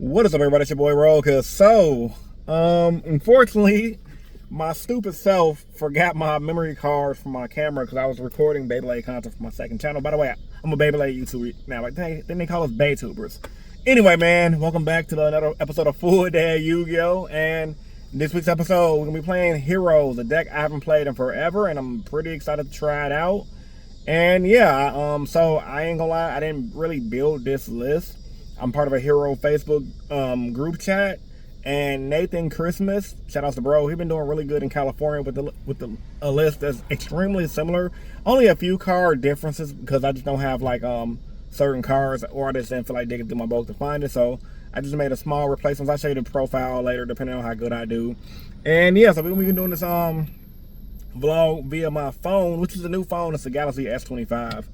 What is up, everybody? It's your boy Roll. Unfortunately, my stupid self forgot my memory card for my camera because I was recording Beyblade content for my second channel. By the way, I'm a Beyblade YouTuber now. Like, then they call us Baytubers. Anyway, man, welcome back to another episode of Full Day Yu-Gi-Oh! And this week's episode, we're gonna be playing Heroes, a deck I haven't played in forever, and I'm pretty excited to try it out. And yeah, so I ain't gonna lie, I didn't really build this list. I'm part of a Hero Facebook group chat, and Nathan Christmas, shout out to bro, he's been doing really good in California with a list that's extremely similar. Only a few card differences because I just don't have like certain cards, or I just didn't feel like digging through my book to find it. So I just made a small replacement. I'll show you the profile later, depending on how good I do. And yeah, so we've been doing this vlog via my phone, which is a new phone. It's a Galaxy S25.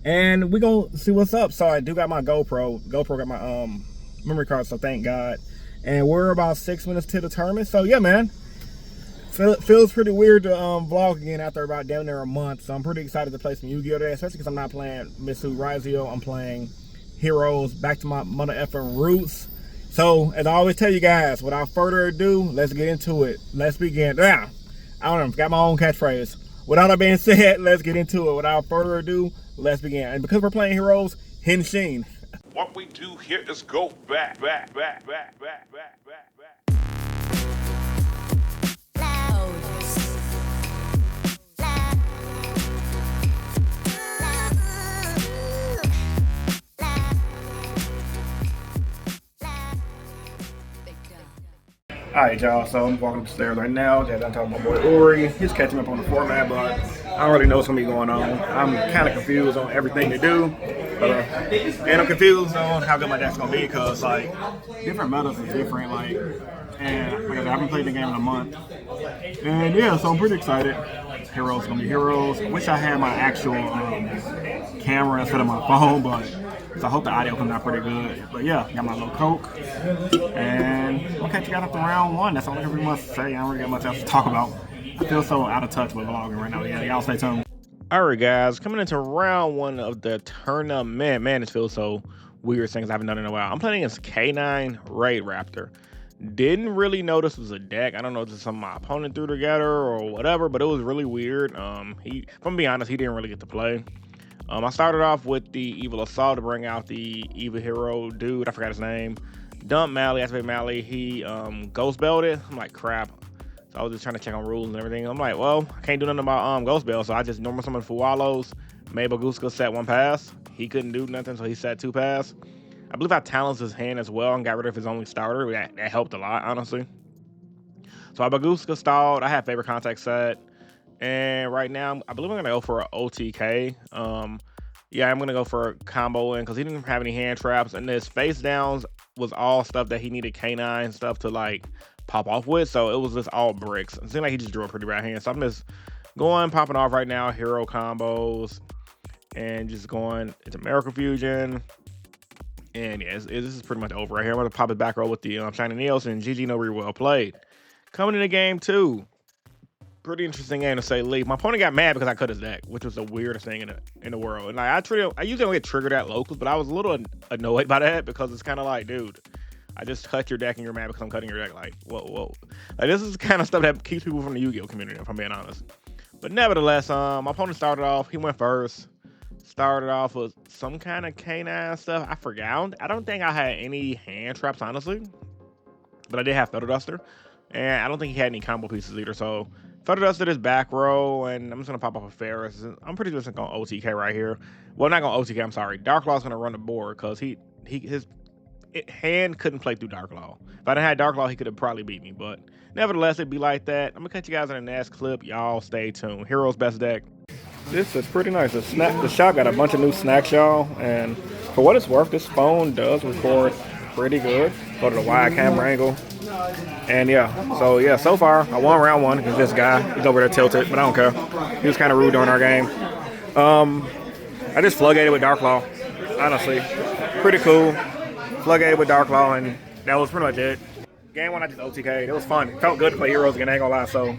And we're gonna see what's up. So I do got my GoPro got my memory card, so thank God. And we're about 6 minutes to the tournament. So yeah, man, feels pretty weird to vlog again after about damn near a month. So I'm pretty excited to play some Yu-Gi-Oh today, especially because I'm not playing Mitsu Yugioh. I'm playing Heroes, back to my mother effing roots. So as I always tell you guys, without further ado, let's get into it. Let's begin. I don't know, got my own catchphrase. Without that being said, let's get into it. Without further ado, let's begin. And because we're playing Heroes, Henshin. What we do here is go back. Alright, y'all, so I'm walking upstairs right now. I'm talking to my boy Uri. He's catching up on the format, but I don't really know what's gonna be going on. I'm kind of confused on everything to do. And I'm confused on how good my deck's gonna be because, like, different metas is different. Like, and like I haven't played the game in a month. And yeah, so I'm pretty excited. Heroes gonna be Heroes. I wish I had my actual camera instead of my phone, but so I hope the audio comes out pretty good. But yeah, got my little Coke. And I'll catch you guys up to round one. That's all I really much to say. I don't really got much else to talk about. I feel so out of touch with vlogging right now. Yeah, y'all stay tuned. Alright guys, coming into round one of the tournament. Man, it feels so weird things I haven't done in a while. I'm playing against K9 Raid Raptor. Didn't really know this was a deck. I don't know if this is something my opponent threw together or whatever, but it was really weird. If I'm being honest, he didn't really get to play. I started off with the Evil Assault to bring out the Evil Hero dude. I forgot his name. Dump Mally, activate Mally. He Ghost Belted. I'm like, crap. So I was just trying to check on rules and everything. I'm like, well, I can't do nothing about Ghost Bell, so I just normal summon Fuwalos. Made Baguska set one pass. He couldn't do nothing, so he set two pass. I believe I Talents his hand as well and got rid of his only starter. That helped a lot, honestly. So I Baguska stalled. I have Favorite Contact set. And right now, I believe I'm going to go for an OTK. Yeah, I'm going to go for a combo in because he didn't have any hand traps. And his face downs was all stuff that he needed K9 stuff to, like, pop off with. So it was just all bricks. It seemed like he just drew a pretty bad hand. So I'm just popping off right now. Hero combos. And just going into Miracle Fusion. And yeah, this is pretty much over right here. I'm going to pop it back row with the Shiny Neos and GG no re well played. Coming into game two. Pretty interesting game to say the least. My opponent got mad because I cut his deck, which was the weirdest thing in the world. And like, I usually don't get triggered at locals, but I was a little annoyed by that because it's kind of like, dude, I just cut your deck and you're mad because I'm cutting your deck. Like, whoa. Like, this is the kind of stuff that keeps people from the Yu-Gi-Oh community, if I'm being honest. But nevertheless, my opponent started off. He went first. Started off with some kind of K9 stuff. I forgot. I don't think I had any hand traps, honestly. But I did have Feather Duster. And I don't think he had any combo pieces either. So Feather Duster this back row. And I'm just going to pop off a Ferris. I'm pretty just going OTK right here. Well, not going OTK. I'm sorry. Dark Law's going to run the board because his hand couldn't play through Dark Law. If I didn't have Dark Law, he could have probably beat me. But nevertheless, it'd be like that. I'm going to catch you guys in the next clip. Y'all stay tuned. Heroes best deck. This is pretty nice. The shop got a bunch of new snacks, y'all, and for what it's worth, this phone does record pretty good. Go to the wide camera angle, and yeah. So yeah, so far I won round one because this guy, he's over there tilted, but I don't care. He was kind of rude during our game. I just floodgated with Dark Law, honestly, pretty cool. Floodgated with Dark Law, and that was pretty much it. Game one, I just OTK'd. It was fun. It felt good to play Heroes again. I ain't gonna lie. So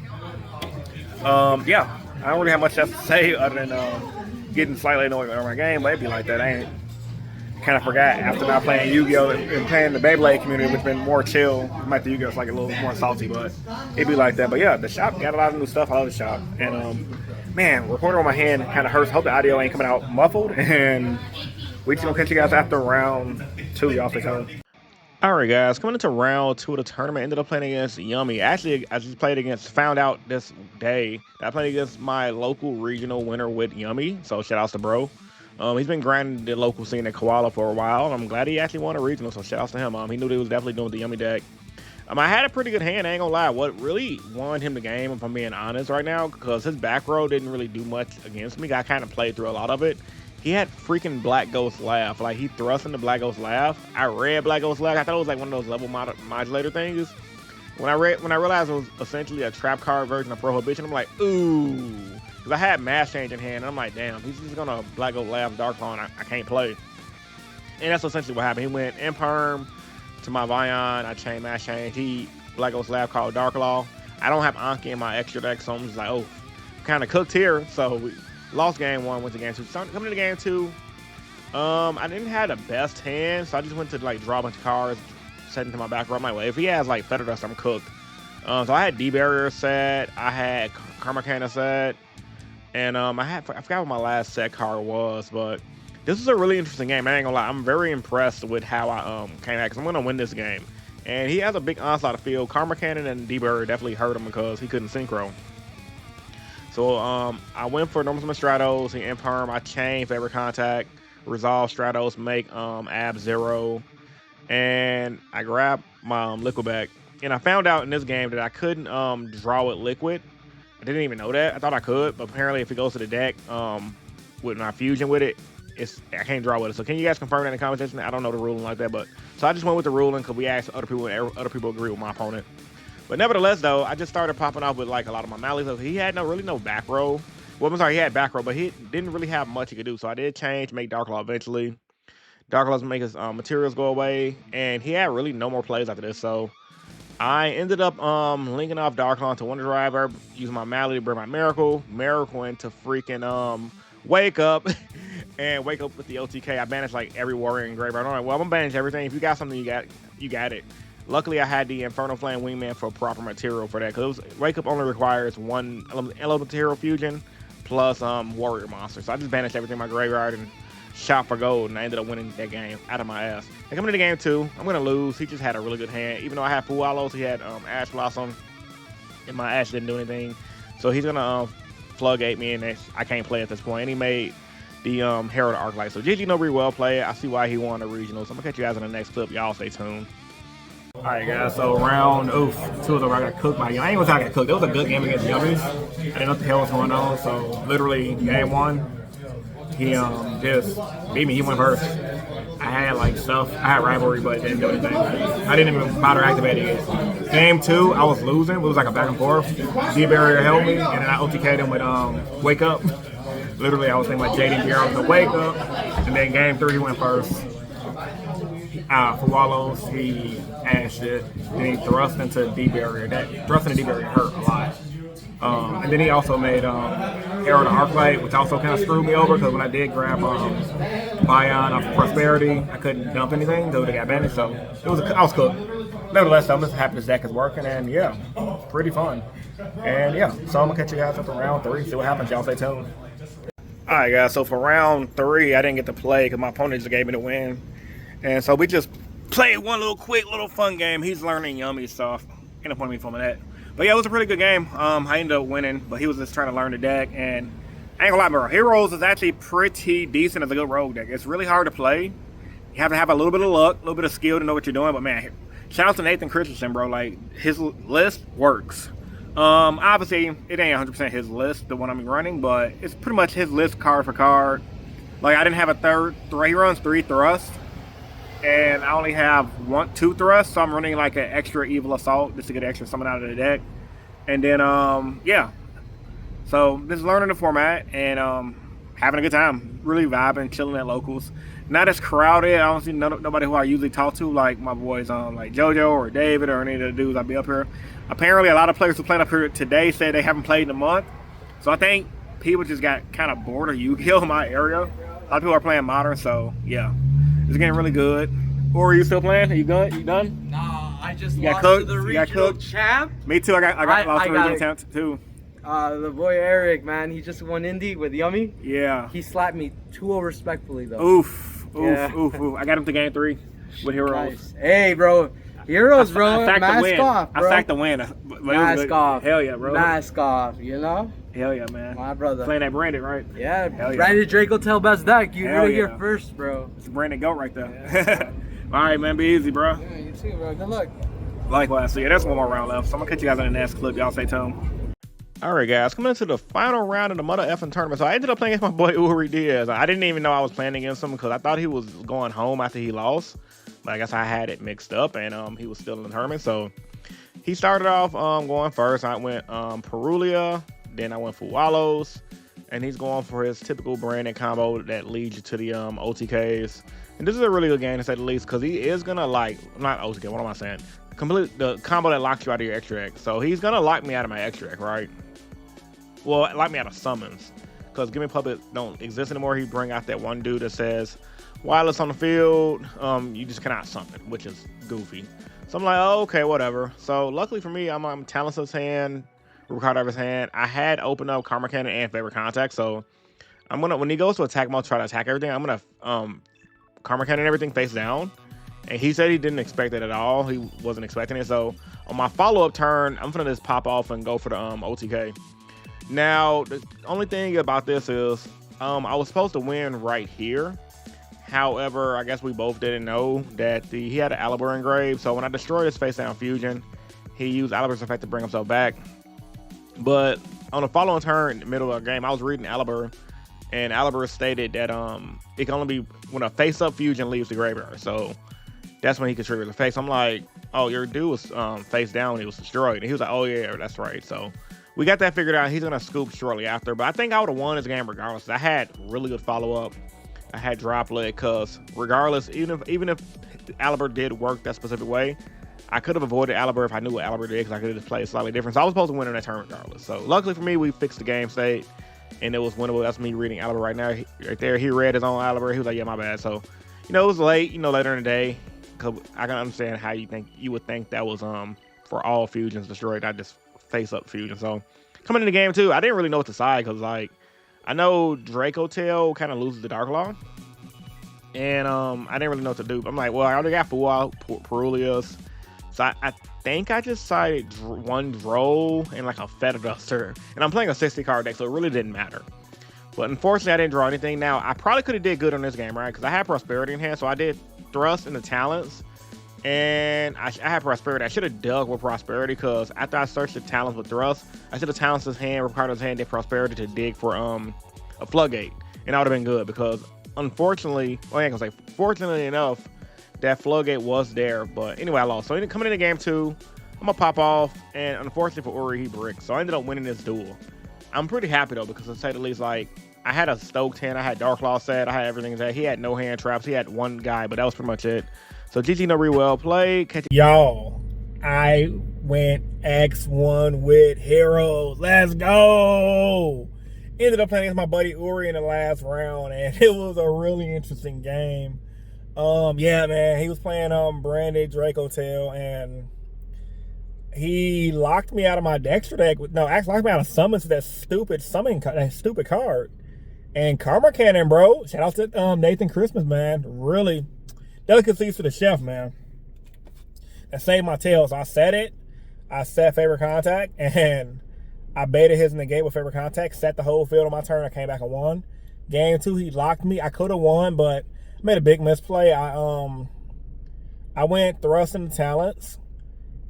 yeah. I don't really have much else to say other than getting slightly annoyed with my game, but it'd be like that. kind of forgot after not playing Yu-Gi-Oh! And playing the Beyblade community, which has been more chill. Might the Yu-Gi-Oh's like a little more salty, but it'd be like that. But yeah, the shop got a lot of new stuff. I love the shop. And man, recorder on my hand kind of hurts. Hope the audio ain't coming out muffled. And we just gonna catch you guys after round 2. Y'all stay tuned. All right, guys, coming into round 2 of the tournament, ended up playing against Yummy. Actually, I just found out this day that I played against my local regional winner with Yummy. So shout outs to bro. He's been grinding the local scene in Koala for a while, and I'm glad he actually won a regional, so shout outs to him. He knew what he was definitely doing with the Yummy deck. I had a pretty good hand, I ain't gonna lie. What really won him the game, if I'm being honest right now, because his back row didn't really do much against me. I kind of played through a lot of it. He had freaking Black Ghost Laugh. Like, he thrust into Black Ghost Laugh. I read Black Ghost Laugh. I thought it was like one of those level modulator things. When I realized it was essentially a trap card version of Prohibition, I'm like, ooh. Because I had Mass Change in hand, and I'm like, damn, he's just going to Black Ghost Laugh Dark Clone. I can't play. And that's essentially what happened. He went Imperm to my Vion. I chained Mass Change. He Black Ghost Laugh called Dark Law. I don't have Anki in my extra deck, so I'm just like, oh, kind of cooked here. So we lost game 1, went to game 2. So coming into game 2, I didn't have the best hand, so I just went to like draw a bunch of cards, set into my back row. I'm like, well, if he has like Feather Dust, I'm cooked. So I had D-Barrier set, I had Karma Cannon set, and I forgot what my last set card was, but this was a really interesting game. I ain't gonna lie, I'm very impressed with how I came back, because I'm gonna win this game. And he has a big onslaught of field. Karma Cannon and D-Barrier definitely hurt him because he couldn't synchro. So I went for Normal Summon Stratos, he Imperm, I chain Favor Contact, Resolve Stratos, make Ab 0, and I grabbed my Liquid back. And I found out in this game that I couldn't draw with Liquid. I didn't even know that. I thought I could, but apparently if it goes to the deck with my fusion with it, I can't draw with it. So can you guys confirm that in the comment section? I don't know the ruling like that, but so I just went with the ruling because we asked other people, and other people agree with my opponent. But nevertheless, though, I just started popping off with like a lot of my Malleys. So he had really no back row. Well, I'm sorry, he had back row, but he didn't really have much he could do. So I did change, make Dark Law eventually. Dark Laws make his materials go away, and he had really no more plays after this. So I ended up linking off Dark Law to Wonder Driver, using my Malley to bring my Miracle into freaking Wake Up, and Wake Up with the OTK. I banished like every warrior in graveyard. I'm like, well, I'm gonna banish everything. If you got something, you got it. Luckily, I had the Infernal Flame Wingman for proper material for that, because Wake Up only requires 1 Elemental Fusion plus Warrior Monster. So I just banished everything in my graveyard and shot for gold, and I ended up winning that game out of my ass. And coming into game 2, I'm gonna lose. He just had a really good hand. Even though I had Full Hollows, he had Ash Blossom, and my Ash didn't do anything. So he's gonna floodgate me, and I can't play at this point. And he made the Herald Arclight. So GG Nobody well played. I see why he won the regional. So I'm gonna catch you guys in the next clip. Y'all stay tuned. Alright guys, so round 2 is over. I got cooked by you. I ain't gonna say I got cooked. It was a good game against Yummies. I didn't know what the hell was going on. So literally game 1, he just beat me. He went first. I had like stuff. I had rivalry, but it didn't do anything. I didn't even bother activating it. Game 2, I was losing. It was like a back and forth. D-Barrier held me, and then I OTK'd him with Wake Up. Literally, I was thinking like JD Barrier with the Wake Up, and then game 3 he went first. For Wallows, he ashed it, then he thrust into D-Barrier. That thrust into D-Barrier hurt a lot. And then he also made Arrow to Arclight, which also kind of screwed me over, because when I did grab Bion off Prosperity, I couldn't dump anything until they got banished, so I was cooked. Nevertheless, I'm just happy this deck is working, and yeah, pretty fun. And yeah, so I'm going to catch you guys up for round 3, see what happens. Y'all stay tuned. Alright guys, so for round 3, I didn't get to play because my opponent just gave me the win. And so we just played one little quick little fun game. He's learning Yummy stuff. Ain't no point in me filming that. But yeah, it was a pretty good game. I ended up winning, but he was just trying to learn the deck. And I ain't gonna lie, bro, Heroes is actually pretty decent as a good rogue deck. It's really hard to play. You have to have a little bit of luck, a little bit of skill to know what you're doing. But man, shout out to Nathan Christensen, bro. Like, his list works. Obviously, it ain't 100% his list, the one I'm running, but it's pretty much his list card for card. Like, I didn't have a third. He runs 3 thrusts. And I only have 2 thrusts, so I'm running like an extra Evil Assault just to get extra summon out of the deck. And then, yeah. So, just learning the format and having a good time. Really vibing, chilling at locals. Not as crowded. I don't see nobody who I usually talk to, like my boys like JoJo or David or any of the dudes I'll be up here. Apparently, a lot of players who played up here today say they haven't played in a month. So, I think people just got kind of bored of Yu-Gi-Oh! In my area. A lot of people are playing Modern, so yeah. It's getting really good. Ori, you still playing? Are you good? You done? Nah, I just You got lost cooked? to the You got regional cooked? champ. Me too. I got lost to the regional it. champ too. The boy Eric, man, he just won Indy with Yummy. Yeah. He slapped me 2-0 respectfully though. Oof. Yeah. Oof. I got him to game 3 with Heroes. Nice. Hey, bro. Heroes, bro. I sacked the Mask win. off, bro. I sacked the win. Mask off. Hell yeah, bro. Mask off, you know? Hell yeah, man. My brother. Playing that Branded, right? Yeah, Hell yeah. Brandon Draco tell best deck. You Hell heard it yeah. here first, bro. It's Branded Goat right there. Yeah. All right, man. Be easy, bro. Yeah, you too, bro. Good luck. Likewise. So yeah, that's one more round left. So I'm gonna catch you guys in the next clip. Y'all stay tuned. All right, guys, coming into the final round of the mother effing tournament. So I ended up playing against my boy Uri Diaz. I didn't even know I was playing against him because I thought he was going home after he lost. But I guess I had it mixed up, and he was still in the tournament. So he started off going first. I went Perulia, then I went Fualos, and he's going for his typical Brandon combo that leads you to the OTKs. And this is a really good game to say the least because he is gonna not OTK. What am I saying? Complete the combo that locks you out of your extra deck. So he's gonna lock me out of my extra deck, right? Well, lock me out of summons because Gimme Puppet don't exist anymore. He bring out that one dude that says wireless on the field. You just cannot summon, which is goofy. So I'm like, oh, okay, whatever. So luckily for me, I'm Talentless hand, Ricardo Evers hand. I had opened up Karma Cannon and Favorite Contact. So I'm gonna, when he goes to attack mode, try to attack everything. I'm gonna Karma Cannon everything face down. And he said he didn't expect it at all. He wasn't expecting it. So on my follow-up turn, I'm gonna just pop off and go for the OTK. Now, the only thing about this is I was supposed to win right here. However, I guess we both didn't know that he had an Alibur engraved. So when I destroyed his face-down fusion, he used Alibur's effect to bring himself back. But on the following turn, in the middle of the game, I was reading Alibur, and Alibur stated that it can only be when a face-up fusion leaves the graveyard. So that's when he could trigger the face. I'm like, oh, your dude was face down when he was destroyed. And he was like, oh, yeah, that's right. So we got that figured out. He's going to scoop shortly after. But I think I would have won this game regardless. I had really good follow-up. I had Droplet because regardless, even if Alibur did work that specific way, I could have avoided Alibur if I knew what Alibur did because I could have played slightly different. So I was supposed to win in that turn regardless. So luckily for me, we fixed the game state. And it was winnable. That's me reading Alibur right now. Right there, he read his own Alibur. He was like, yeah, my bad. So, it was late, later in the day. I can understand how you would think that was for all fusions destroyed, not just face up fusion. So coming in the game too, I didn't really know what to side because I know Draco Tail kind of loses the Dark Law, and I didn't really know what to do. I'm like, well, I already got Perulias, so I think I just sided one Droll and like a Feather Duster, and I'm playing a 60 card deck, so it really didn't matter. But unfortunately, I didn't draw anything. Now I probably could have did good on this game, right? Because I had Prosperity in hand, so I did Thrust in the talents, and I had Prosperity. I should have dug with Prosperity because after I searched the talents with Thrust, I should have Talents his hand, Ricardo's hand, did Prosperity to dig for a Floodgate, and that would have been good because unfortunately, fortunately enough, that Floodgate was there. But anyway, I lost. So coming into game 2, I'm gonna pop off, and unfortunately for Uri, he bricked. So I ended up winning this duel. I'm pretty happy though because to say the least, I had a Stoked hand, I had Dark Law set, I had everything set. He had no hand traps, he had one guy, but that was pretty much it. So GG, no well played. Y'all, I went X1 with Heroes. Let's go! Ended up playing against my buddy Uri in the last round, and it was a really interesting game. Yeah, man, he was playing Branded Draco Tail, and he locked me out of my Dexter deck. Actually locked me out of summons that stupid card. And Karma Cannon, bro. Shout out to Nathan Christmas, man. Really delicacies to the chef, man. That saved my tail. So I set it. I set Favorite Contact, and I baited his negate with Favorite Contact. Set the whole field on my turn. I came back and won. Game 2, he locked me. I could have won, but I made a big misplay. I went Thrust in the talents.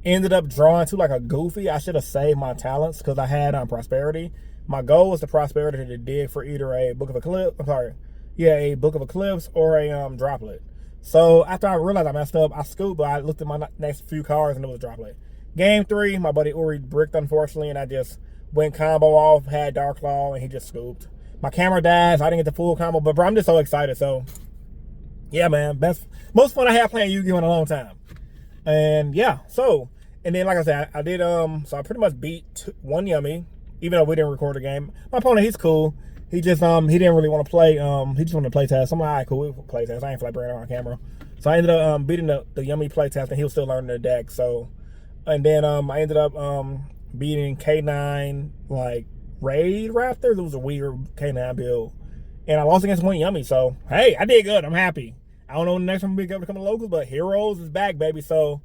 Ended up drawing to like a goofy. I should have saved my talents because I had Prosperity. My goal was the Prosperity to dig for either a Book of Eclipse. A Book of Eclipse or a Droplet. So after I realized I messed up, I scooped, but I looked at my next few cards and it was a Droplet. Game 3, my buddy Uri bricked unfortunately, and I just went combo off, had Dark Claw, and he just scooped. My camera died, so I didn't get the full combo, but bro, I'm just so excited. So yeah, man, most fun I had playing Yu-Gi-Oh in a long time. And yeah, and then like I said, I did so I pretty much beat one Yummy, even though we didn't record the game. My opponent, he's cool. he didn't really want to play. He just wanted to play test. I'm like, all right, cool, we play test. I ain't feel like bringing it on camera. So I ended up beating the Yummy play test, and he was still learning the deck. So, and then I ended up beating K9 like Raid Raptors. It was a weird K9 build, and I lost against one Yummy. So hey, I did good. I'm happy. I don't know when the next one will be able to come to locals, but Heroes is back, baby. So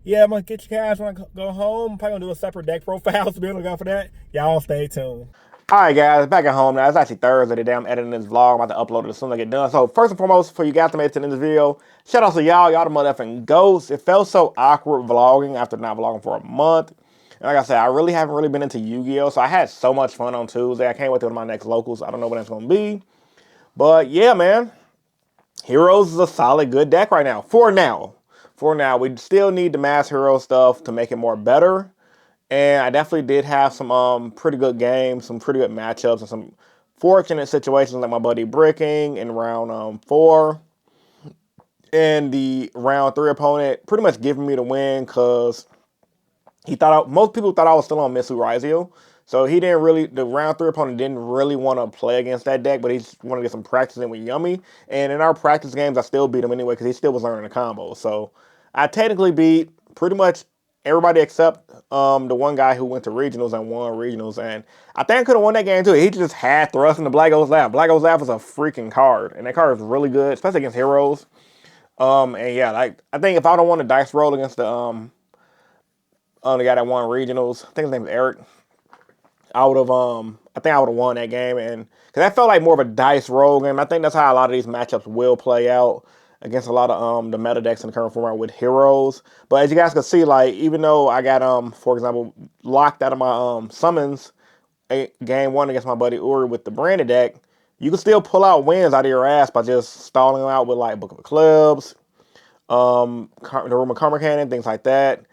yeah, I'm gonna get your cash when I go home. I'm probably gonna do a separate deck profile to be able to go for that. Y'all stay tuned. All right, guys, back at home now. It's actually Thursday today. I'm editing this vlog. I'm about to upload it as soon as I get done. So first and foremost, for you guys to make it to the end of the video, shout out to y'all. Y'all the motherfucking ghosts. It felt so awkward vlogging after not vlogging for a month. And like I said, I really haven't been into Yu-Gi-Oh! So I had so much fun on Tuesday. I can't wait to go to my next locals. I don't know when it's gonna be. But yeah, man. Heroes is a solid, good deck right now. For now. We still need the Mass Hero stuff to make it more better. And I definitely did have some pretty good games, some pretty good matchups, and some fortunate situations like my buddy bricking in round 4. And the round 3 opponent pretty much giving me the win because most people thought I was still on Mitsu Raizio. So he didn't really, the round 3 opponent didn't really want to play against that deck, but he just wanted to get some practice in with Yummy. And in our practice games, I still beat him anyway because he still was learning the combo. So I technically beat pretty much everybody except the one guy who went to regionals and won regionals. And I think I could have won that game too. He just had thrust into Black O's Laugh. Black O's Laugh is a freaking card. And that card is really good, especially against heroes. And yeah, like I think if I don't want to dice roll against the guy that won regionals, I think his name is Eric. I think I would have won that game, and because that felt like more of a dice roll game. I think that's how a lot of these matchups will play out against a lot of the meta decks in the current format with heroes. But as you guys can see, like even though I got for example, locked out of my summons game 1 against my buddy Uri with the branded deck, you can still pull out wins out of your ass by just stalling them out with like Book of Eclipse, the Room of Karma Cannon, things like that.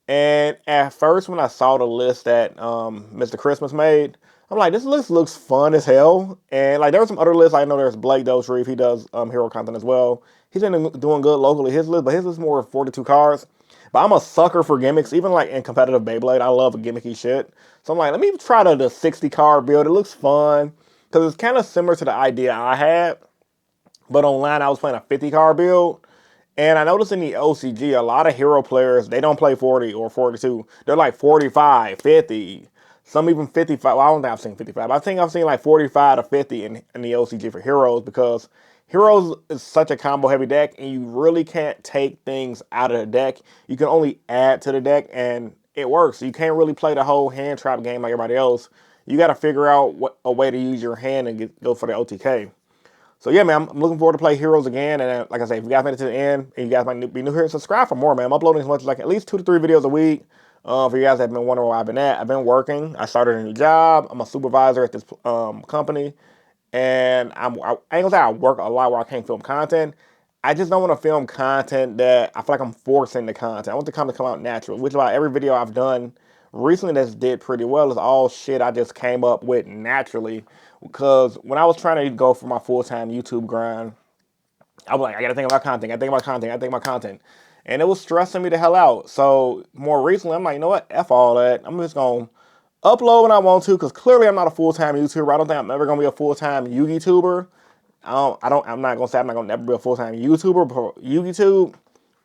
And at first, when I saw the list that Mr. Christmas made, I'm like, this list looks fun as hell. And like, there were some other lists. I know there's Blake Doshreef. He does hero content as well. He's been doing good locally, his list, but his list is more 42 cards. But I'm a sucker for gimmicks, even like in competitive Beyblade. I love gimmicky shit. So I'm like, let me try the 60 card build. It looks fun because it's kind of similar to the idea I had. But online, I was playing a 50 card build. And I noticed in the OCG, a lot of hero players, they don't play 40 or 42. They're like 45, 50, some even 55. Well, I don't think I've seen 55. I think I've seen like 45 to 50 in the OCG for heroes because heroes is such a combo heavy deck and you really can't take things out of the deck. You can only add to the deck and it works. You can't really play the whole hand trap game like everybody else. You got to figure out a way to use your hand and go for the OTK. So yeah, man, I'm looking forward to play Heroes again. And like I say, if you guys made it to the end and you guys might be new here, subscribe for more, man. I'm uploading as much as like at least 2 to 3 videos a week. For you guys that have been wondering where I've been at, I've been working. I started a new job. I'm a supervisor at this company. And I ain't gonna say I work a lot where I can't film content. I just don't want to film content that I feel like I'm forcing the content. I want the content to come out natural, which is why every video I've done recently that's did pretty well is all shit I just came up with naturally. Because when I was trying to go for my full-time YouTube grind, I was like, I gotta think about content. And it was stressing me the hell out. So more recently, I'm like, you know what? F all that. I'm just gonna upload when I want to, because clearly I'm not a full-time YouTuber. I don't think I'm ever gonna be a full-time Yu-Gi-Tuber. I'm not gonna say I'm not gonna never be a full-time YouTuber, but Yu-Gi-Tube,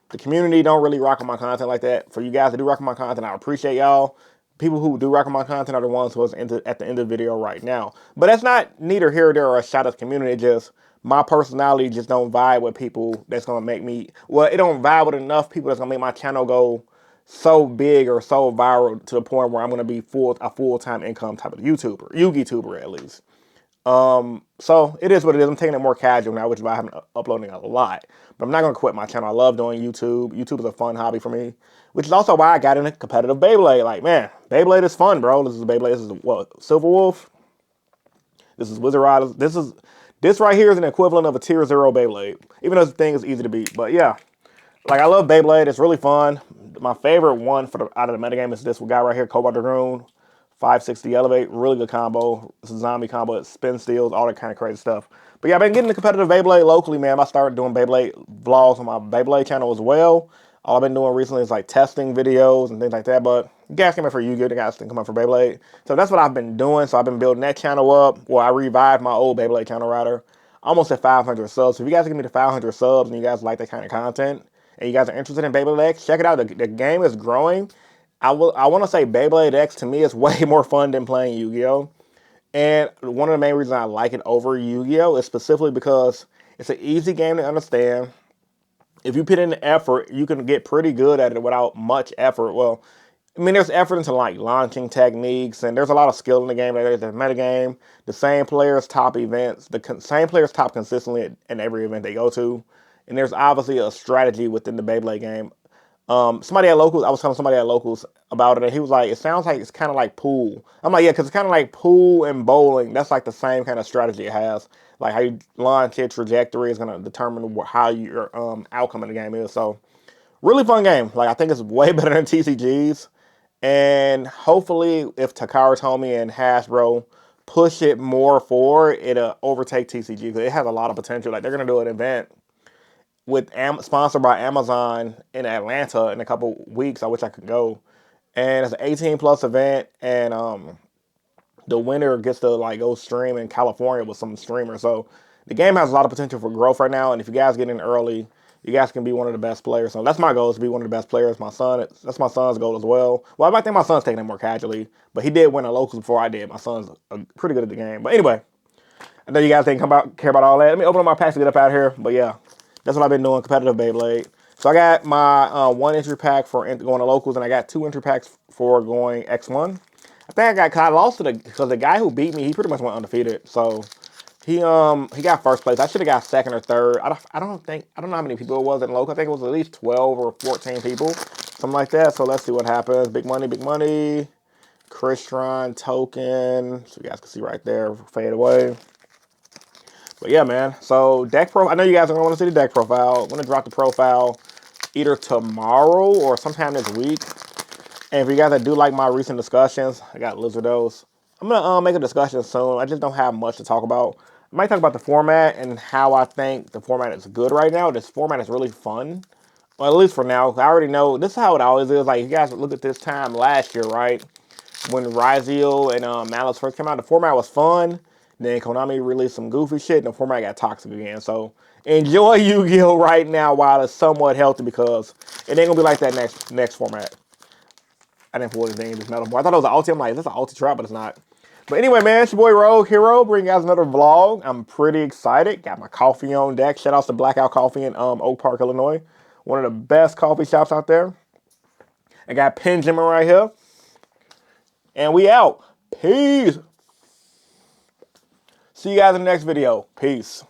the community don't really rock on my content like that. For you guys that do rock on my content, I appreciate y'all. People who do rock on my content are the ones who are at the end of the video right now. But that's not neither here or there or a shout out to the community. It's just my personality just don't vibe with people that's going to make me, well, it don't vibe with enough people that's going to make my channel go so big or so viral to the point where I'm going to be a full-time income type of YouTuber, Yu-Gi-Tuber at least. So it is what it is. I'm taking it more casual now, which is why I haven't uploading a lot. But I'm not going to quit my channel. I love doing YouTube. YouTube is a fun hobby for me, which is also why I got into competitive Beyblade. Like, man, Beyblade is fun, bro. This is Beyblade. This is what, Silver Wolf. This is Wizard Riders. This right here is an equivalent of a Tier 0 Beyblade, even though the thing is easy to beat. But yeah, like I love Beyblade. It's really fun. My favorite one out of the metagame is this guy right here, Cobalt Dragoon. 560 elevate, really good combo. It's a zombie combo, it spin steals, all that kind of crazy stuff. But yeah, I've been getting the competitive Beyblade locally, man. I started doing Beyblade vlogs on my Beyblade channel as well. All I've been doing recently is like testing videos and things like that. But you guys come in for Yu-Gi-Oh! The guys can come up for Beyblade. So that's what I've been doing. So I've been building that channel up. Well, I revived my old Beyblade channel rather. Almost at 500 subs. So if you guys give me to 500 subs and you guys like that kind of content and you guys are interested in Beyblade X, check it out. The game is growing. I want to say Beyblade X to me is way more fun than playing Yu-Gi-Oh! And one of the main reasons I like it over Yu-Gi-Oh! Is specifically because it's an easy game to understand. If you put in the effort, you can get pretty good at it without much effort. Well, I mean, there's effort into like launching techniques, and there's a lot of skill in the game. There's the meta game. The same players top events. Same players top consistently in every event they go to. And there's obviously a strategy within the Beyblade game. Somebody at Locals, I was telling somebody at Locals about it, and he was like, it sounds like it's kind of like pool. I'm like, yeah, because it's kind of like pool and bowling. That's like the same kind of strategy it has. Like how you launch your trajectory is going to determine how your outcome in the game is. So, really fun game. Like, I think it's way better than TCGs. And hopefully, if Takara Tomy and Hasbro push it more forward, it'll overtake TCG because it has a lot of potential. Like, they're going to do an event with sponsored by Amazon in Atlanta in a couple weeks. I wish I could go. And it's an 18+ event, and the winner gets to like go stream in California with some streamers. So the game has a lot of potential for growth right now. And if you guys get in early, you guys can be one of the best players. So that's my goal, is to be one of the best players. That's my son's goal as well. Well, I think my son's taking it more casually, but he did win a locals before I did. My son's pretty good at the game. But anyway, I know you guys didn't care about all that. Let me open up my packs to get up out of here. But yeah, that's what I've been doing, competitive Beyblade. So I got my 1 entry pack for going to locals, and I got 2 entry packs for going X1. I think I lost it because the guy who beat me, he pretty much went undefeated. So he got first place. I should have got second or third. I don't know how many people it was in local. I think it was at least 12 or 14 people, something like that. So let's see what happens. Big money. Crystron token. So you guys can see right there, fade away. But yeah, man. So deck profile. I know you guys are gonna want to see the deck profile. I'm gonna drop the profile either tomorrow or sometime this week. And if you guys that do like my recent discussions, I got Lizardos. I'm gonna make a discussion soon. I just don't have much to talk about. I might talk about the format and how I think the format is good right now. This format is really fun. Well, at least for now. I already know this is how it always is. Like, you guys look at this time last year, right? When Rizio and Malice first came out, the format was fun. Then Konami released some goofy shit, and the format got toxic again. So enjoy Yu-Gi-Oh! Right now while it's somewhat healthy, because it ain't gonna be like that next format. I didn't pull anything, just metal more. I thought it was an ulti. I'm like, this is an ulti trap, but it's not. But anyway, man, it's your boy Rogue Hero, bringing you guys another vlog. I'm pretty excited. Got my coffee on deck. Shout out to Blackout Coffee in Oak Park, Illinois. One of the best coffee shops out there. I got Benjamin right here. And we out. Peace. See you guys in the next video. Peace.